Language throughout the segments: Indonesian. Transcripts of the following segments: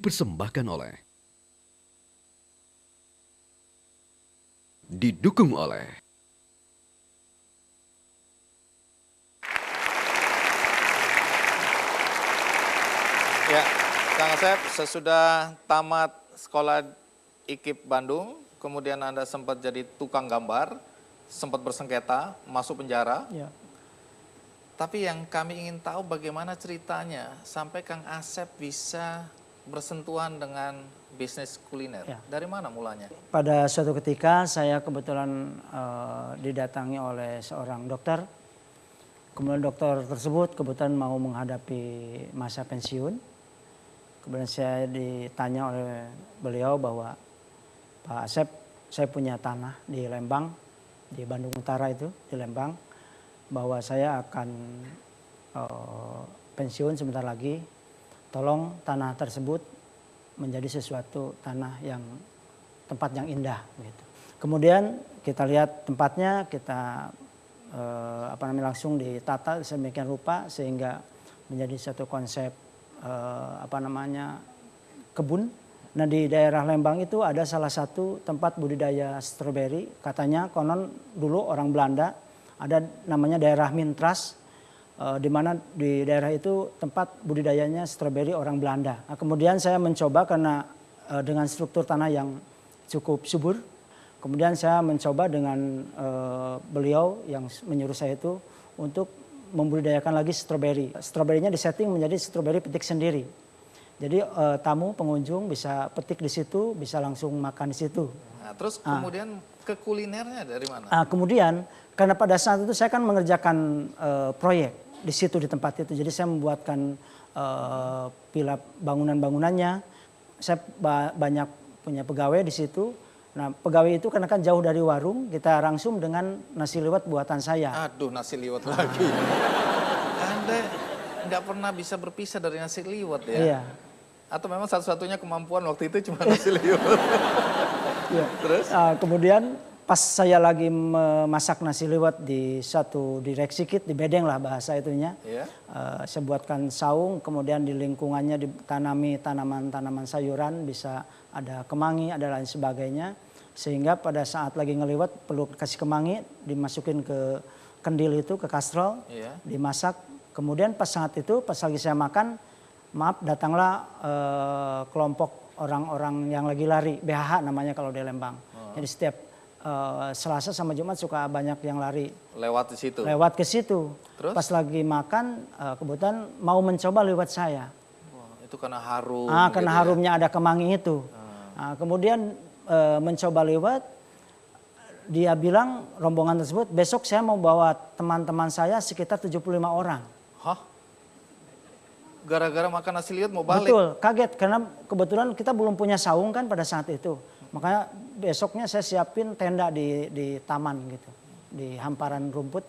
dipersembahkan oleh, didukung oleh Ya, Kang Asep, sesudah tamat sekolah IKIP Bandung, kemudian Anda sempat jadi tukang gambar, sempat bersengketa, masuk penjara. Ya. Tapi yang kami ingin tahu bagaimana ceritanya sampai Kang Asep bisa bersentuhan dengan bisnis kuliner. Ya. Dari mana mulanya? Pada suatu ketika saya kebetulan didatangi oleh seorang dokter. Kemudian dokter tersebut kebetulan mau menghadapi masa pensiun. Kemudian saya ditanya oleh beliau bahwa Pak Asep, saya punya tanah di Lembang, di Bandung Utara itu, di Lembang, bahwa saya akan pensiun sebentar lagi. Tolong tanah tersebut menjadi sesuatu tanah yang tempat yang indah. Gitu. Kemudian kita lihat tempatnya, kita langsung ditata sedemikian rupa sehingga menjadi satu konsep kebun. Nah di daerah Lembang itu ada salah satu tempat budidaya stroberi. Katanya konon dulu orang Belanda ada namanya daerah Mintras, di mana di daerah itu tempat budidayanya stroberi orang Belanda. Nah, kemudian saya mencoba karena dengan struktur tanah yang cukup subur. Kemudian saya mencoba dengan beliau yang menyuruh saya itu untuk membudidayakan lagi stroberi. Stroberinya disetting menjadi stroberi petik sendiri. Jadi tamu pengunjung bisa petik di situ, bisa langsung makan di situ. Nah, terus kemudian ke kulinernya dari mana? Kemudian karena pada saat itu saya kan mengerjakan proyek di situ di tempat itu. Jadi saya membuatkan pila bangunan-bangunannya. Saya banyak punya pegawai di situ. Nah pegawai itu karena kan jauh dari warung, kita rangsum dengan nasi liwet buatan saya. Aduh, nasi liwet lagi. Anda nggak pernah bisa berpisah dari nasi liwet ya? Iya. Atau memang satu-satunya kemampuan waktu itu cuma nasi liwet? Iya. Terus? Kemudian pas saya lagi memasak nasi liwet di satu direksi kit, di bedeng lah bahasa itunya. Iya. Saya buatkan saung, kemudian di lingkungannya ditanami tanaman-tanaman sayuran, bisa ada kemangi, ada lain sebagainya. Sehingga pada saat lagi ngeliwet perlu kasih kemangi, dimasukin ke kendil itu, ke kastrol, Iya. dimasak. Kemudian pas saat itu, pas lagi saya makan, maaf datanglah kelompok orang-orang yang lagi lari, BHH namanya kalau di Lembang. Jadi setiap Selasa sama Jumat suka banyak yang lari. Lewat di situ? Lewat ke situ. Terus? Pas lagi makan, kebetulan mau mencoba liwet saya. Wah, itu karena harum. Karena gitu harumnya ada kemangi itu. Kemudian mencoba liwet, dia bilang rombongan tersebut, besok saya mau bawa teman-teman saya sekitar 75 orang. Hah? Gara-gara makan nasi liwet mau balik? Betul, kaget karena kebetulan kita belum punya saung kan pada saat itu. Makanya besoknya saya siapin tenda di taman gitu. Di hamparan rumput,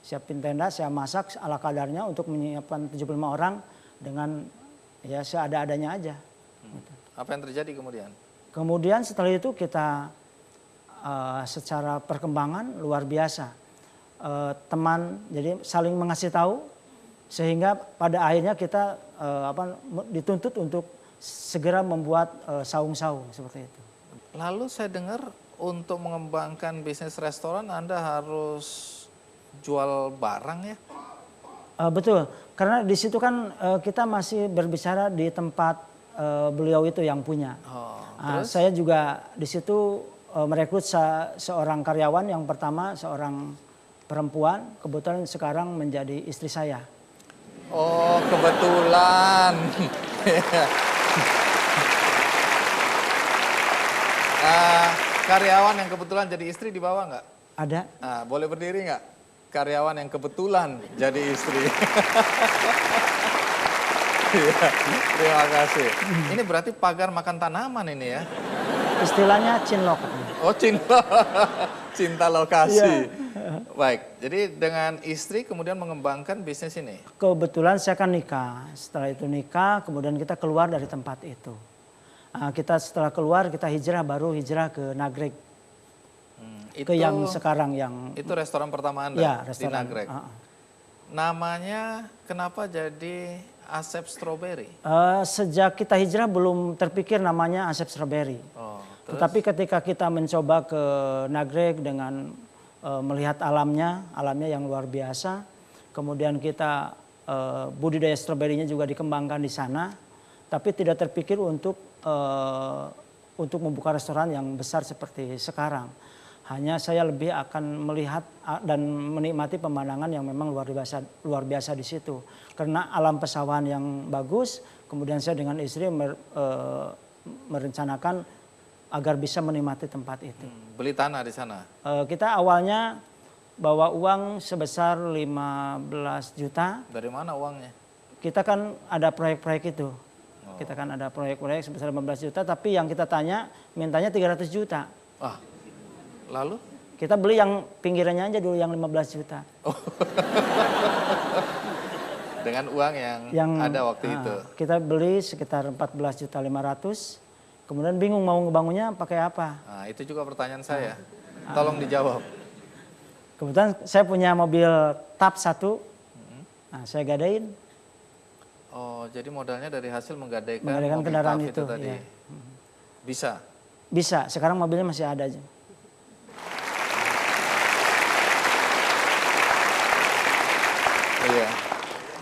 siapin tenda, saya masak ala kadarnya untuk menyiapkan 75 orang dengan ya seada-adanya aja. Gitu. Apa yang terjadi kemudian? Kemudian setelah itu kita secara perkembangan luar biasa. Teman jadi saling mengasih tahu sehingga pada akhirnya kita dituntut untuk segera membuat saung-saung seperti itu. Lalu saya dengar untuk mengembangkan bisnis restoran Anda harus jual barang ya? Betul, karena di situ kan kita masih berbicara di tempat beliau itu yang punya. Terus? Saya juga di situ merekrut seorang karyawan, yang pertama seorang perempuan, kebetulan sekarang menjadi istri saya. Oh, kebetulan. Karyawan yang kebetulan jadi istri dibawa nggak? Ada. Boleh berdiri nggak? Karyawan yang kebetulan jadi istri. Ya, terima kasih. Ini berarti pagar makan tanaman ini ya? Istilahnya cinlok. Oh, cinta lokasi. Iya. Baik, jadi dengan istri kemudian mengembangkan bisnis ini? Kebetulan saya kan nikah. Setelah itu nikah, kemudian kita keluar dari tempat itu. Kita setelah keluar, kita baru hijrah ke Nagreg. Ke yang sekarang yang... Itu restoran pertama Anda ya, di restoran. Nagreg? Namanya kenapa jadi Asep Strawberry? Sejak kita hijrah belum terpikir namanya Asep Strawberry. Oh, terus? Tetapi ketika kita mencoba ke Nagreg dengan melihat alamnya yang luar biasa, kemudian kita budidaya stroberinya juga dikembangkan di sana, tapi tidak terpikir untuk membuka restoran yang besar seperti sekarang. Hanya saya lebih akan melihat dan menikmati pemandangan yang memang luar biasa di situ. Karena alam pesawahan yang bagus, kemudian saya dengan istri merencanakan agar bisa menikmati tempat itu. Beli tanah di sana? Kita awalnya bawa uang sebesar 15 juta. Dari mana uangnya? Kita kan ada proyek-proyek itu. Kita kan ada proyek-proyek sebesar 15 juta, tapi yang kita mintanya 300 juta. Ah, lalu? Kita beli yang pinggirannya aja dulu yang 15 juta. Oh. Dengan uang yang ada waktu itu? Kita beli sekitar 14 juta 500. Kemudian bingung mau ngebangunnya pakai apa. Nah, itu juga pertanyaan saya. Tolong dijawab. Kebetulan saya punya mobil TAP 1. Nah, saya gadain. Oh, jadi modalnya dari hasil menggadaikan mobil kendaraan TAP itu tadi. ya. Bisa? Bisa, sekarang mobilnya masih ada aja. Iya.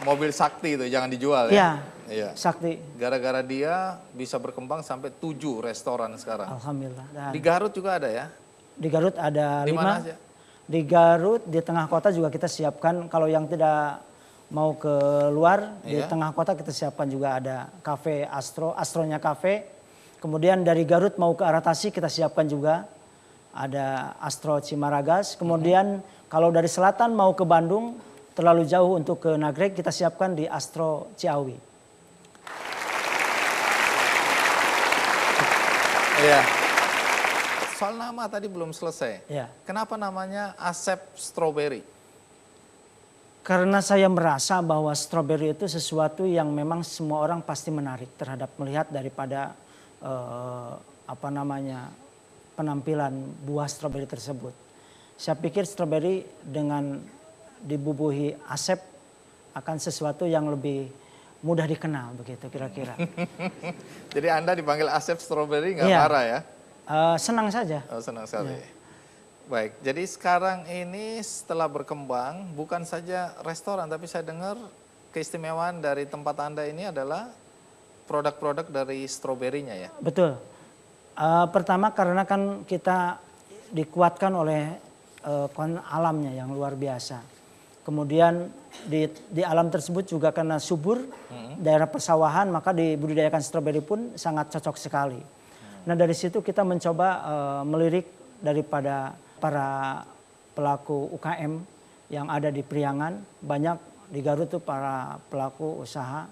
Mobil Sakti itu jangan dijual ya? Iya. Iya. Sakti. Gara-gara dia bisa berkembang sampai 7 restoran sekarang. Alhamdulillah. Di Garut juga ada ya? Di Garut ada 5. Di mana aja? Di Garut, di tengah kota juga kita siapkan. Kalau yang tidak mau ke luar, di tengah kota kita siapkan juga ada kafe Astronya Cafe. Kemudian dari Garut mau ke arah Tasik kita siapkan juga ada Astro Cimaragas. Kemudian kalau dari selatan mau ke Bandung, terlalu jauh untuk ke Nagreg, kita siapkan di Astro Ciawi. Iya. Soal nama tadi belum selesai. Ya. Kenapa namanya Asep Strawberry? Karena saya merasa bahwa stroberi itu sesuatu yang memang semua orang pasti menarik terhadap melihat daripada penampilan buah stroberi tersebut. Saya pikir stroberi dengan dibubuhi asep akan sesuatu yang lebih mudah dikenal begitu kira-kira. Jadi Anda dipanggil Asep Strawberry nggak marah ya? Senang saja. Oh, senang sekali. Baik, jadi sekarang ini setelah berkembang bukan saja restoran, tapi saya dengar keistimewaan dari tempat Anda ini adalah produk-produk dari stroberinya ya? Betul. Pertama karena kan kita dikuatkan oleh alamnya yang luar biasa. Kemudian di alam tersebut juga karena subur, daerah persawahan, maka dibudidayakan stroberi pun sangat cocok sekali. Nah dari situ kita mencoba melirik daripada para pelaku UKM yang ada di Priangan. Banyak di Garut tuh para pelaku usaha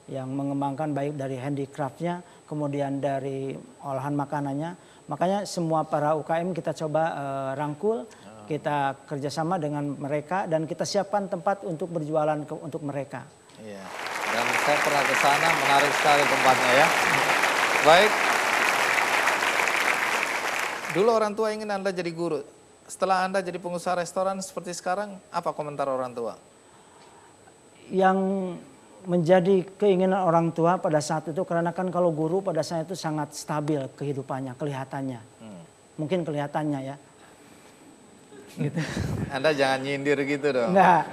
yang mengembangkan baik dari handicraftnya, kemudian dari olahan makanannya. Makanya semua para UKM kita coba rangkul, kita kerjasama dengan mereka dan kita siapkan tempat untuk berjualan untuk mereka. Iya, dan saya pernah ke sana, menarik sekali tempatnya ya. Baik, dulu orang tua ingin Anda jadi guru. Setelah Anda jadi pengusaha restoran seperti sekarang, apa komentar orang tua? Yang menjadi keinginan orang tua pada saat itu, karena kan kalau guru pada saat itu sangat stabil kehidupannya, kelihatannya. Mungkin kelihatannya ya. Gitu. Anda jangan nyindir gitu dong. Enggak.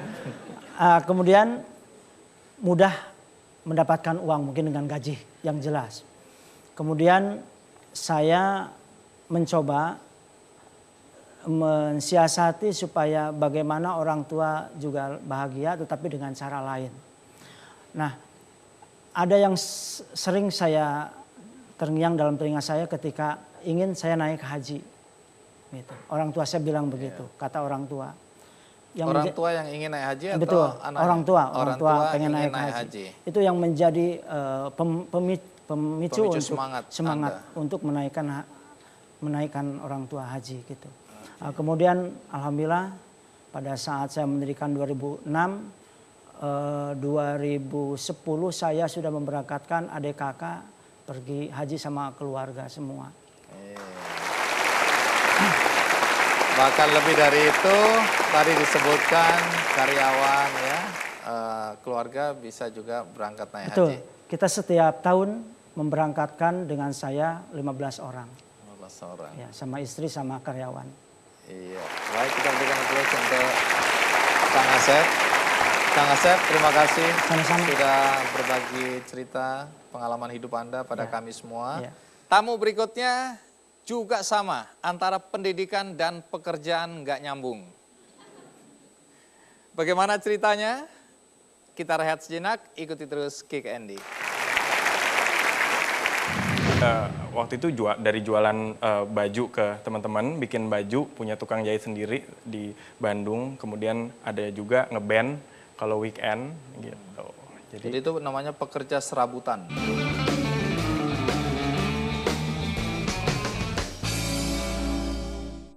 Kemudian mudah mendapatkan uang mungkin dengan gaji yang jelas. Kemudian saya mencoba mensiasati supaya bagaimana orang tua juga bahagia tetapi dengan cara lain. Nah, ada yang sering saya terngiang dalam telinga saya ketika ingin saya naik haji. Gitu. Orang tua saya bilang begitu, kata orang tua. Orang tua yang ingin naik haji atau betul, anaknya? orang tua pengen naik haji. Itu yang menjadi pemicu untuk semangat untuk menaikkan orang tua haji gitu. Kemudian alhamdulillah pada saat saya mendirikan 2006, 2010 saya sudah memberangkatkan adik kakak pergi haji sama keluarga semua. Bahkan lebih dari itu tadi disebutkan karyawan ya, keluarga bisa juga berangkat naik Betul. haji. Kita setiap tahun memberangkatkan dengan saya 15 orang. 15 orang. Ya, sama istri sama karyawan. Iya, baik kita berikan aplaus untuk Kang Asep. Kang Asep, terima kasih Sama-sama. sudah berbagi cerita pengalaman hidup Anda pada Ya. kami semua. Ya. Tamu berikutnya juga sama, antara pendidikan dan pekerjaan nggak nyambung. Bagaimana ceritanya? Kita rehat sejenak, ikuti terus Kick Andy. Waktu itu dari jualan baju ke teman-teman, bikin baju, punya tukang jahit sendiri di Bandung. Kemudian ada juga ngeband kalau weekend gitu. Jadi itu namanya pekerja serabutan.